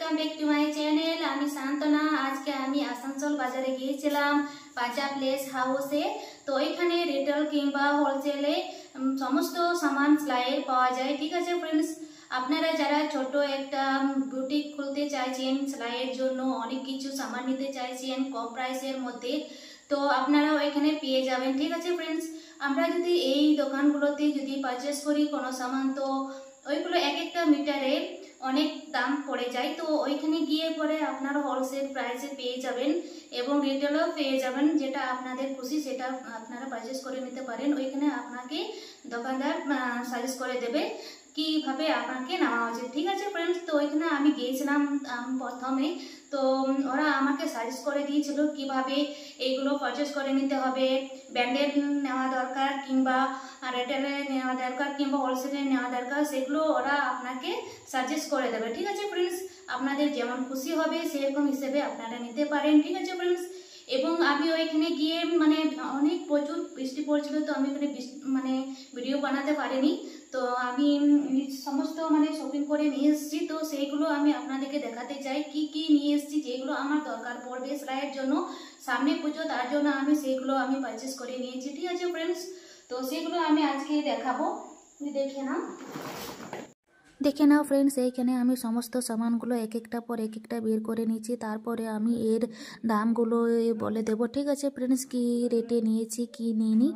Welcome back to my channel. আমি শান্তনা। আজকে আমি আসানসোল বাজারে গিয়েছিলাম পাঞ্জাব লেস হাউসে। তো এখানে রিটেল কিংবা হোলসেলে সমস্ত সামান সেলাইয়ের পাওয়া যায়। ঠিক আছে ফ্রেন্ডস, আপনারা যারা ছোট একটা বুটিক খুলতে চাইছেন, সেলাইয়ের জন্য অনেক কিছু সামান নিতে চাইছেন কম প্রাইসের মধ্যে, তো আপনারাও এখানে পেয়ে যাবেন। ঠিক আছে ফ্রেন্ডস, আমরা যদি এই দোকানগুলোতে যদি পারচেস করি কোনো সামান, তো ওইগুলো এক একটা মিটারে অনেক দাম পড়ে যায়। তো ওইখানে গিয়ে পরে আপনারা হোলসেল প্রাইসে পেয়ে যাবেন এবং রিটেলও পেয়ে যাবেন। যেটা আপনাদের খুশি সেটা আপনারা পারচেস করে নিতে পারেন। ওইখানে আপনাকে দোকানদার সাজেস্ট করে দেবে কিভাবে আপনাকে নেওয়া উচিত। ঠিক আছে ফ্রেন্ডস, তো ওইখানে আমি গিয়েছিলাম প্রথমে, তো ওরা আমাকে সাজেস্ট করে দিয়েছিল কিভাবে এইগুলো পারচেস করে নিতে হবে, ব্র্যান্ডেড নেওয়া দরকার কিংবা রিটেলে নেওয়া দরকার কিংবা হোলসেলে নেওয়া দরকার, সেগুলো ওরা আপনাকে সাজেস্ট করে দেবে। ঠিক আছে ফ্রেন্ডস, আপনাদের যেমন খুশি হবে সেরকম হিসেবে আপনারা নিতে পারেন। ঠিক আছে ফ্রেন্ডস, এবং আমি ওইখানে গিয়ে অনেক প্রচুর বৃষ্টি পড়ছিল, তো আমি ওখানে ভিডিও বানাতে পারিনি। তো আমি সমস্ত শপিং করে নিয়ে এসেছি, তো সেইগুলো আমি আপনাদেরকে দেখাতে চাই কি কি নিয়ে এসেছি, যেগুলো আমার দরকার পড়বে সেলাইয়ের জন্য সামনে পুজো, তার জন্য আমি সেইগুলো পারচেস করে নিয়েছি। ঠিক আছে ফ্রেন্ডস, তো সেগুলো আমি আজকে দেখাবো, দেখে নাও ফ্রেন্ডস। এইখানে আমি সমস্ত সামানগুলো এক একটা পর এক একটা বের করে নিয়েছি, তারপরে আমি এর দামগুলো বলে দেব। ঠিক আছে ফ্রেন্ডস, কি রেটে নিয়েছি কি নিইনি,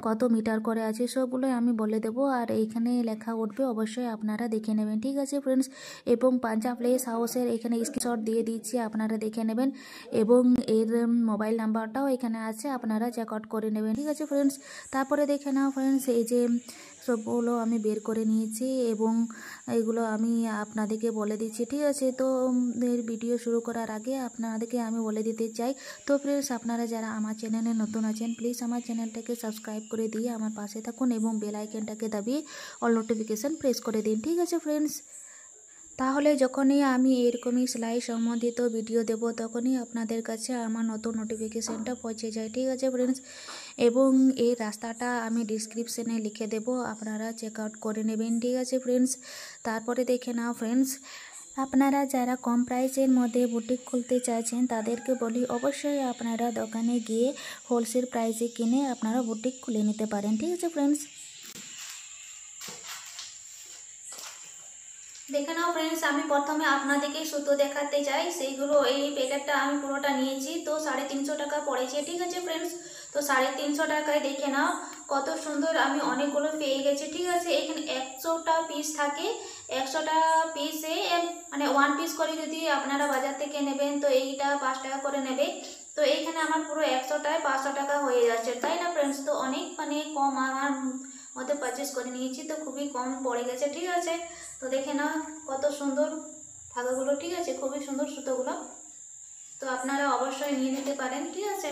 কত মিটার করে আছে, সবগুলো আমি বলে দেব। আর এইখানে লেখা উঠবে, অবশ্যই আপনারা দেখে নেবেন। ঠিক আছে ফ্রেন্ডস, এবং পাঞ্জাব লেস হাউসের এখানে স্ক্রিনশট দিয়ে দিচ্ছি, আপনারা দেখে নেবেন এবং এর মোবাইল নাম্বারটাও এখানে আছে, আপনারা চেক আউট করে নেবেন। ঠিক আছে ফ্রেন্ডস, তারপরে দেখে নাও ফ্রেন্ডস, এই যে সবগুলো আমি বের করে নিয়েছি এবং এগুলো আমি আপনাদেরকে বলে দিচ্ছি। ঠিক আছে, তো ভিডিও শুরু করার আগে আপনাদেরকে আমি বলে দিতে চাই, তো ফ্রেন্ডস আপনারা যারা আমার চ্যানেলে নতুন আছেন, প্লিজ আমার চ্যানেলটাকে সাবস্ক্রাইব করে দিয়ে আমার পাশে থাকুন এবং বেল আইকনটাকে দাবিয়ে অল নোটিফিকেশান প্রেস করে দিন। ঠিক আছে ফ্রেন্ডস, তাহলে যখনই আমি এরকমই সেলাই সম্বন্ধিত ভিডিও দেব, তখনই আপনাদের কাছে আমার নতুন নোটিফিকেশানটা পৌঁছে যায়। ঠিক আছে ফ্রেন্ডস, এবং এই রাস্তাটা আমি ডিসক্রিপশানে লিখে দেব, আপনারা চেক আউট করে নেবেন। ঠিক আছে ফ্রেন্ডস, তারপরে দেখে নাও ফ্রেন্ডস, আপনারা যারা কম প্রাইসের মধ্যে বুটিক খুলতে চাইছেন তাদেরকে বলি, অবশ্যই আপনারা দোকানে গিয়ে হোলসেল প্রাইসে কিনে আপনারা বুটিক খুলে নিতে পারেন। ঠিক আছে ফ্রেন্ডস, দেখে নাও ফ্রেন্ডস, আমি প্রথমে আপনাদেরকে সুতো দেখাতে চাই। সেইগুলো এই প্যাকেটটা আমি পুরোটা নিয়েছি, তো 350 টাকা পড়েছে। ঠিক আছে ফ্রেন্ডস, তো 350 টাকায় দেখে নাও কত সুন্দর আমি অনেকগুলো পেয়ে গেছি। ঠিক আছে, এখানে 100টা পিস থাকে, 100টা পিসে 1 পিস করে যদি আপনারা বাজার থেকে নেবেন, তো এইটা 5 টাকা করে নেবে। তো এইখানে আমার পুরো 100টায় 500 টাকা হয়ে যাচ্ছে, তাই না ফ্রেন্ডস? তো অনেক কম আমার মধ্যে পারচেস করে নিয়েছি, তো খুবই কম পড়ে গেছে। ঠিক আছে, তো দেখে নাও কত সুন্দর ধাগাগুলো। ঠিক আছে, খুবই সুন্দর সুতোগুলো, তো আপনারা অবশ্যই নিয়ে নিতে পারেন। ঠিক আছে,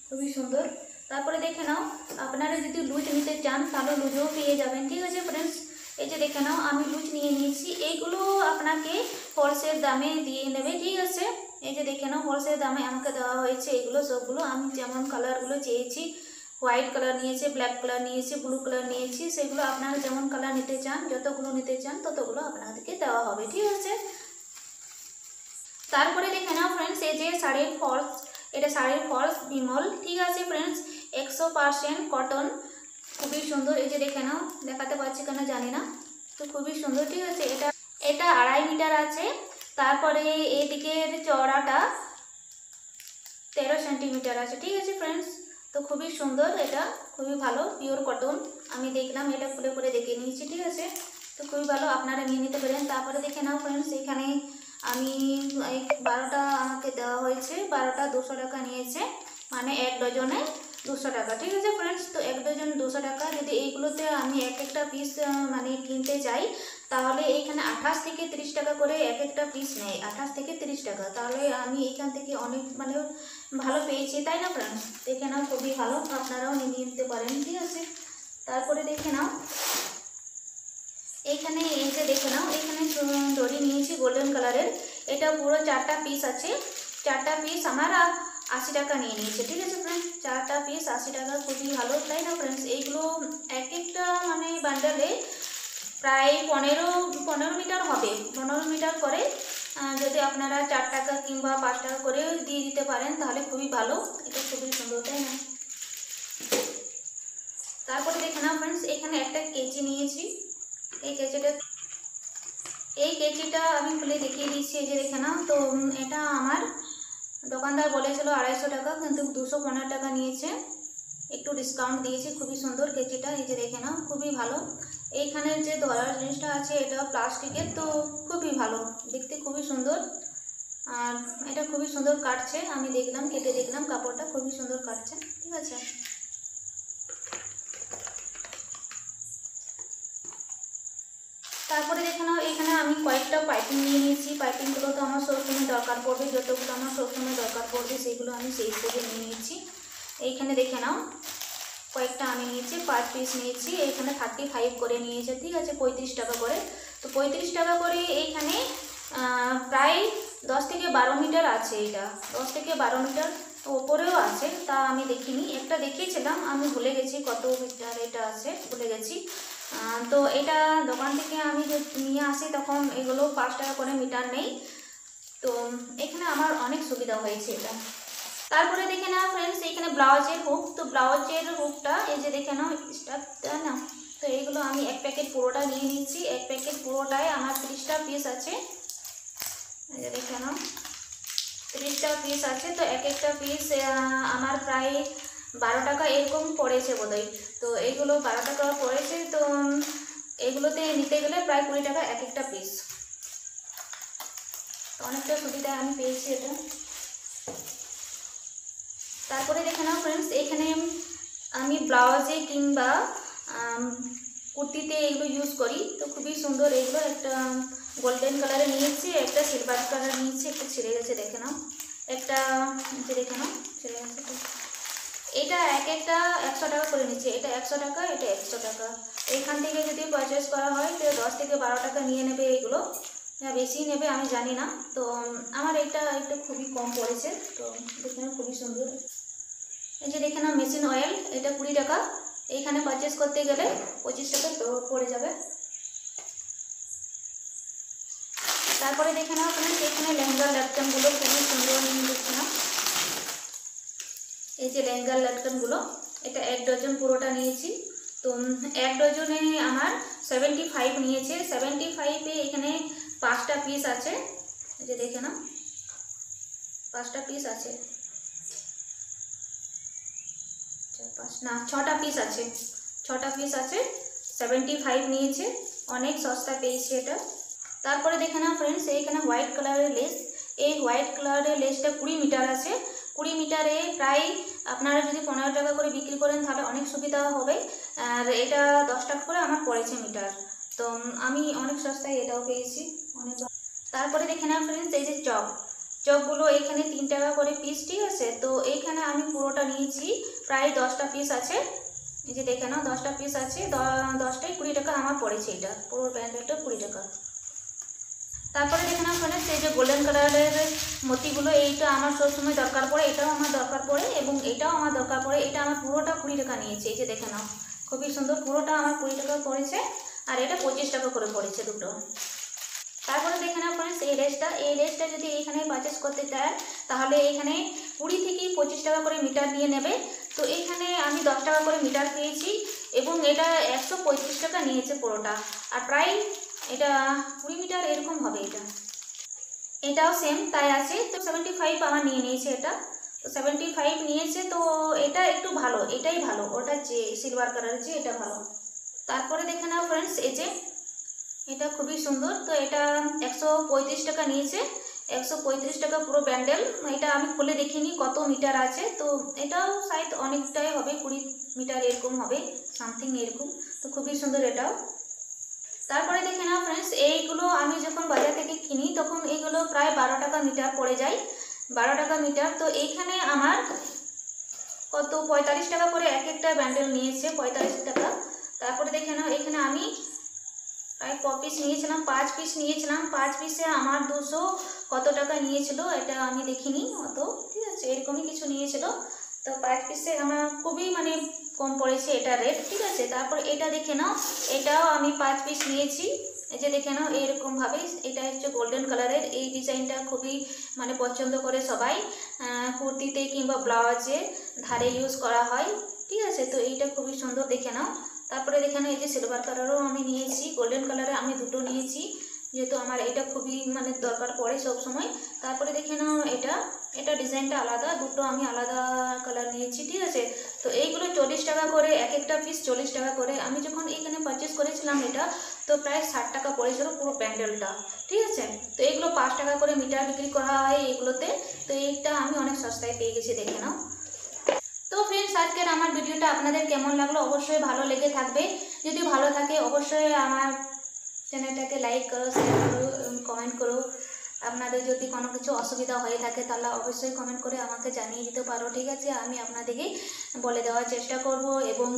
খুবই সুন্দর। তারপরে দেখে নাও, আপনারা যদি লুজ নিতে চান তাহলে লুজও পেয়ে যাবেন। ঠিক আছে ফ্রেন্ডস, এই যে দেখে নাও আমি লুজ নিয়ে নিয়েছি, এইগুলো আপনাকে হোলসেল দামে দিয়ে নেবে। ঠিক আছে, এই যে দেখে নাও হোলসেল দামে আমাকে দেওয়া হয়েছে এগুলো সবগুলো। আমি যেমন কালারগুলো চেয়েছি, হোয়াইট কালার নিয়েছি, ব্ল্যাক কালার নিয়েছি, ব্লু কালার নিয়েছি, সেগুলো আপনারা যেমন কালার নিতে চান, যতগুলো নিতে চান ততগুলো আপনাদেরকে দেওয়া হবে। ঠিক আছে, তারপরে দেখে নাও ফ্রেন্ডস, এই যে শাড়ির ফলস, এটা শাড়ির ফলস বিমল। ঠিক আছে ফ্রেন্ডস, 100% কটন, খুবই সুন্দর। এই যে দেখে নাও, দেখাতে পাচ্ছি কেন জানি না, তো খুবই সুন্দর। ঠিক আছে, এটা 2.5 মিটার আছে, তারপরে এদিকের চওড়াটা 13 সেন্টিমিটার আছে। ঠিক আছে ফ্রেন্ডস, তো খুবই সুন্দর, এটা খুবই ভালো পিওর কটন। আমি দেখলাম, এটা খুলে করে দেখে নিয়েছি। ঠিক আছে, তো খুবই ভালো, আপনারা নিয়ে নিতে পারেন। তারপরে দেখে নাও ফ্রেন্ডস, এখানে আমি 12টা আমাকে দেওয়া হয়েছে, 12টা 200 টাকা নিয়েছে, এক ডজনে 200 টাকা। ঠিক আছে ফ্রেন্ডস, তো এক ডজন 200 টাকা। যদি এইগুলোতে আমি এক একটা পিস কিনতে চাই, তাহলে এইখানে 28 থেকে 30 টাকা করে এক একটা পিস নেয়, 28 থেকে 30 টাকা। তাহলে আমি এইখান থেকে অনেক ভালো পেয়েছি, তাই না ফ্রেন্ডস? দেখে নাও খুবই ভালো, আপনারাও নিয়ে নিতে পারেন। ঠিক আছে, তারপরে দেখে নাও এইখানে, এই যে দেখে নাও এখানে দড়ি নিয়েছি গোল্ডেন কালারের, এটা পুরো 4টা পিস আছে, 4টা পিস আমার 80 টাকা নিয়ে নিয়েছে। ঠিক আছে ফ্রেন্ডস, 4টা পিস 80 টাকা, খুবই ভালো, তাই না ফ্রেন্ডস? এইগুলো এক একটা বান্ডালে প্রায় 15 মিটার হবে, 15 মিটার করে যদি আপনারা 4 টাকা কিংবা 5 টাকা করে দিয়ে দিতে পারেন তাহলে খুবই ভালো। এটা খুবই সুন্দর, তাই না? তারপরে দেখে নাও ফ্রেন্ডস, এখানে একটা কেচি নিয়েছি। এই কেচিটা আমি খুলে দেখিয়ে দিচ্ছি। এই যে দেখে নাও। তো এটা আমার দোকানদার বলেছিল 250 টাকা, কিন্তু 215 টাকা নিয়েছে, একটু ডিসকাউন্ট দিয়েছে। খুবই সুন্দর কেচিটা, এই যে দেখে নাও, খুবই ভালো। এইখানের যে ধরার জিনিসটা আছে এটা প্লাস্টিকের, তো খুবই ভালো দেখতে, খুবই সুন্দর। আর এটা খুবই সুন্দর কাটছে, আমি দেখলাম, কেটে দেখলাম, কাপড়টা খুবই সুন্দর কাটছে, ঠিক আছে। তারপরে দেখে নাও, এখানে আমি কয়েকটা পাইপিং নিয়ে নিয়েছি। পাইপিংগুলো তো আমার সবসময় দরকার পড়বে, যতগুলো আমার সবসময় দরকার পড়বে সেগুলো আমি সেই হিসেবে নিয়ে নিয়েছি। এইখানে দেখে নাও, কয়েকটা আমি নিয়েছি, 5 পিস নিয়েছি। এইখানে 35 করে নিয়েছে, ঠিক আছে, 35 টাকা করে। তো 35 টাকা করে এইখানে প্রায় 10 থেকে 12 মিটার আছে। এটা 10 থেকে 12 মিটার ওপরেও আছে, তা আমি দেখিনি। একটা দেখিয়েছিলাম, আমি ভুলে গেছি কত মিটার এটা আছে, ভুলে গেছি। তো এটা দোকান থেকে আমি নিয়ে আসি তখন এগুলো 5 টাকা করে মিটার নেই। তো এখানে আমার অনেক সুবিধা হয়েছে এটা। তারপরে দেখে নাও ফ্রেন্ডস, এখানে ব্লাউজের হুক। তো ব্লাউজের হুকটা এই যে দেখে নাও, স্টাফটা না। তো এইগুলো আমি 1 প্যাকেট পুরোটা নিয়ে নিচ্ছি। 1 প্যাকেট পুরোটায় আমার 30টা পিস আছে। এই যে দেখে নাও, 30টা পিস আছে। তো এক একটা পিস আমার প্রায় 12 টাকা এরকম পড়েছে বোধহয়। তো এইগুলো 12 টাকা পড়েছে। তো এগুলোতে নিতে গেলে প্রায় 20 টাকা এক একটা পিস। তো অনেকটা সুবিধা আমি পেয়েছি এটা। তারপরে দেখে নাও ফ্রেন্ডস, এখানে আমি ব্লাউজে কিংবা কুর্তিতে এগুলো ইউজ করি। তো খুবই সুন্দর এগুলো। একটা গোল্ডেন কালারে নিয়েছি, একটা সিলভার কালার নিয়েছি। একটা ছিঁড়ে গেছে, দেখে নাও। একটা যে দেখে নাও, ছিঁড়ে গেছে। এটা এক একটা 100 টাকা করে নিচ্ছে। এটা 100 টাকা, এটা 100 টাকা। এইখান থেকে যদি পারচেস করা হয় তো 10 থেকে 12 টাকা নিয়ে নেবে এগুলো, বেশি নেবে আমি জানি না। তো আমার এটা একটু খুবই কম পড়েছে। তো দেখে নাও, খুবই সুন্দর। এই যে দেখে নাও, মেশিন অয়েল, এটা 20 টাকা। এইখানে পারচেস করতে গেলে 25 টাকা তো পড়ে যাবে। তারপরে দেখে নাও ফ্রেন্ডস, এখানে লেহেঙ্গার লাটকানগুলো খুবই সুন্দর দেখে নাও। এই যে লেহেঙ্গার লাটকানগুলো, এটা 1 ডজন পুরোটা নিয়েছি। তো 1 ডজনে আমার 75 নিয়েছে। 75-এ এখানে 5টা পিস আছে। এই যে দেখে নাও, 5টা পিস আছে, 6টা পিস আছে। 6টা পিস আছে, 75 নিয়েছে। অনেক সস্তা পেয়েছে এটা। তারপরে দেখে নাও ফ্রেন্ডস, এইখানে হোয়াইট কালারের লেস। এই হোয়াইট কালারের লেসটা 20 মিটার আছে। 20 মিটারে প্রায় আপনারা যদি 15 টাকা করে বিক্রি করেন তাহলে অনেক সুবিধা হবে। আর এটা 10 টাকা করে আমার পড়েছে মিটার। তো আমি অনেক সস্তায় এটাও পেয়েছি, অনেক। তারপরে দেখে নাও ফ্রেন্ডস, এই যে চকগুলো এখানে 3 টাকা করে পিস, ঠিক আছে। তো এইখানে আমি পুরোটা নিয়েছি, প্রায় 10টা পিস আছে। এই যে দেখে নাও, 10টা পিস আছে। 10টায় 20 টাকা আমার পড়েছে। এটা পুরো ব্যান্ডেলটা 20 টাকা। তারপরে দেখে নাও ফ্রেন্ডস, এই যে গোল্ডেন কালারের মতিগুলো, এইটা আমার সবসময় দরকার পড়ে, এটাও আমার দরকার পড়ে এবং এটাও আমার দরকার পড়ে। এটা আমার পুরোটা 20 টাকা নিয়েছে। এই যে দেখে নাও, খুবই সুন্দর, পুরোটা আমার 20 টাকা পড়েছে। আর এটা 25 টাকা করে পড়েছে দুটো। তারপরে দেখে নাও ফ্রেন্ডস, এই লেসটা যদি এখানে পারচেস করতে চায় তাহলে এখানে 20 থেকে 25 টাকা করে মিটার নিয়ে নেবে। তো এখানে আমি 10 টাকা করে মিটার পেয়েছি এবং এটা 135 টাকা নিয়েছে পুরোটা। আর প্রায় এটা 20 মিটার এরকম হবে। এটাও সেম তাই আছে। তো 75 আমার নিয়ে নিয়েছে এটা। তো 75 নিয়েছে। তো এটা একটু ভালো, এটাই ভালো, ওটা যে সিলভার কালারের যে এটা ভালো। তারপরে দেখে নাও ফ্রেন্ডস, এই যে এটা খুবই সুন্দর। তো এটা 135 টাকা নিয়েছে। 135 টাকা পুরো ব্যান্ডেল। এটা আমি খুলে দেখিনি কত মিটার আছে। তো এটাও সাইজ অনেকটাই হবে, 20 মিটার এরকম হবে, সামথিং এরকম। তো খুবই সুন্দর এটাও। তারপরে দেখে নাও ফ্রেন্ডস, এইগুলো আমি যখন বাজার থেকে কিনি তখন এইগুলো প্রায় 12 টাকা মিটার পড়ে যায়, 12 টাকা মিটার। তো এইখানে আমার কত 45 টাকা করে এক একটা ব্যান্ডেল নিয়েছে, 45 টাকা। তারপরে দেখে নাও, এখানে আমি প্রায় ক পিস নিয়েছিলাম, 5 পিস নিয়েছিলাম। 5 পিসে আমার 200 কত টাকা নিয়েছিল এটা আমি দেখিনি অত, ঠিক আছে, এরকমই কিছু নিয়েছিল। তো 5 পিসে আমার খুবই মানে কম পড়েছে এটা রেট, ঠিক আছে। তারপর এটা দেখে নাও, এটাও আমি 5 পিস নিয়েছি। এই যে দেখে নাও এইরকমভাবে, এটা হচ্ছে গোল্ডেন কালারের। এই ডিজাইনটা খুবই মানে পছন্দ করে সবাই, কুর্তিতে কিংবা ব্লাউজে ধারে ইউজ করা হয়, ঠিক আছে। তো এইটা খুবই সুন্দর, দেখে নাও। তারপরে দেখে নাও এই যে সিলভার কালারও আমি নিয়েছি, গোল্ডেন কালারে আমি দুটো নিয়েছি, যেহেতু আমার এটা খুবই মানে দরকার পড়ে সব সময়। তারপরে দেখে নাও এটা ডিজাইনটা আলাদা, দুটো আমি আলাদা কালার নিয়েছি, ঠিক আছে। তো এইগুলো 40 টাকা করে, এক একটা পিস 40 টাকা করে। আমি যখন এইখানে পারচেস করেছিলাম এটা, তো প্রায় 60 টাকা পড়েছিল পুরো প্যান্ডেলটা, ঠিক আছে। তো এইগুলো 5 টাকা করে মিটার বিক্রি করা হয় এইগুলোতে। তো এইটা আমি অনেক সস্তায় পেয়ে গেছি, দেখে নাও। তো ফ্রেন্ডস, আজকের আমার ভিডিওটা আপনাদের কেমন লাগলো? অবশ্যই ভালো লেগে থাকবে। যদি ভালো থাকে অবশ্যই আমার চ্যানেলটাকে লাইক করো, শেয়ার করো, কমেন্ট করো। আপনাদের যদি কোনো কিছু অসুবিধা হয়ে থাকে তাহলে অবশ্যই কমেন্ট করে আমাকে জানিয়ে দিতে পারো, ঠিক আছে। আমি আপনাদেরকে বলে দেওয়ার চেষ্টা করব এবং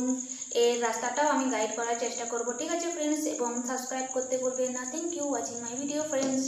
এর রাস্তাটাও আমি গাইড করার চেষ্টা করব, ঠিক আছে ফ্রেন্ডস। এবং সাবস্ক্রাইব করতে ভুলবেন না। Thank you watching my video friends.